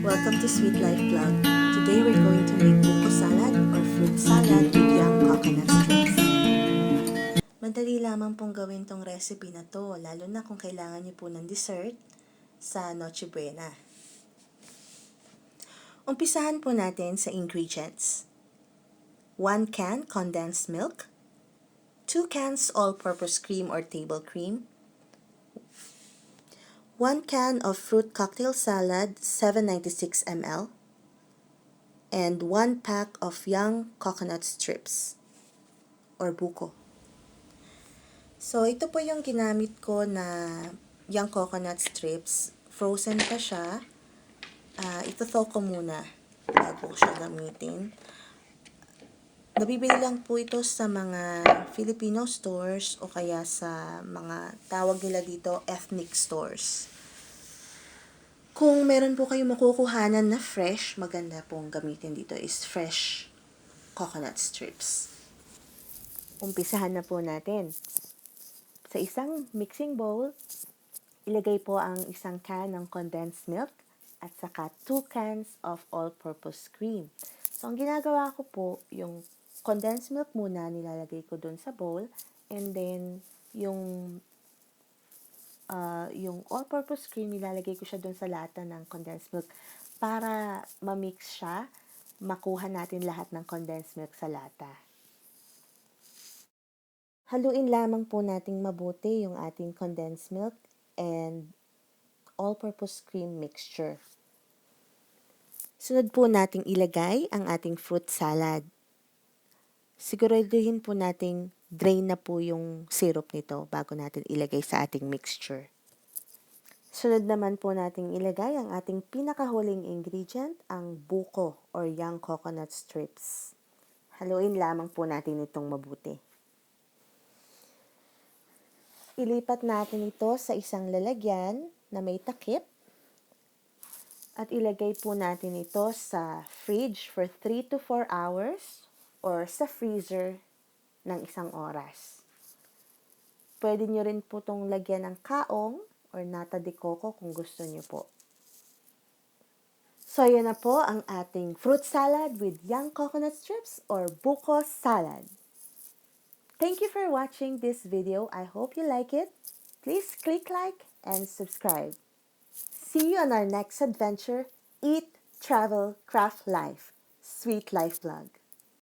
Welcome to Sweet Life Vlog. Today we're going to make buko salad or fruit salad with young coconut strips. Madali lamang pong gawin tong recipe na to, lalo na kung kailangan niyo po ng dessert sa Noche Buena. Umpisahan po natin sa ingredients. 1 can condensed milk, 2 cans all-purpose cream or table cream, 1 can of fruit cocktail salad, 796 ml, and 1 pack of young coconut strips or buko. So, ito po yung ginamit ko na young coconut strips. Frozen pa siya. Ito-thaw ko muna bago ko siya gamitin. Nabibili lang po ito sa mga Filipino stores o kaya sa mga tawag nila dito ethnic stores. Kung meron po kayong makukuhanan na fresh, maganda pong gamitin dito is fresh coconut strips. Umpisahan na po natin. Sa isang mixing bowl, ilagay po ang isang can ng condensed milk at saka 2 cans of all-purpose cream. So, ang ginagawa ko po, yung condensed milk muna nilalagay ko dun sa bowl, and then yung all-purpose cream nilalagay ko siya dun sa lata ng condensed milk para ma-mix siya, makuha natin lahat ng condensed milk sa lata. Haluin lamang po nating mabuti yung ating condensed milk and all-purpose cream mixture. Sunod po nating ilagay ang ating fruit salad. Siguraduhin po nating drain na po yung syrup nito bago natin ilagay sa ating mixture. Sunod naman po nating ilagay ang ating pinakahuling ingredient, ang buko or young coconut strips. Haluin lamang po natin itong mabuti. Ilipat natin ito sa isang lalagyan na may takip at ilagay po natin ito sa fridge for 3 to 4 hours or sa freezer ng 1 oras. Pwede nyo rin po itong lagyan ng kaong or nata de coco kung gusto nyo po. So, yan na po ang ating fruit salad with young coconut strips or buko salad. Thank you for watching this video. I hope you like it. Please click like and subscribe. See you on our next adventure, Eat, Travel, Craft, Life, Sweet Life Vlog.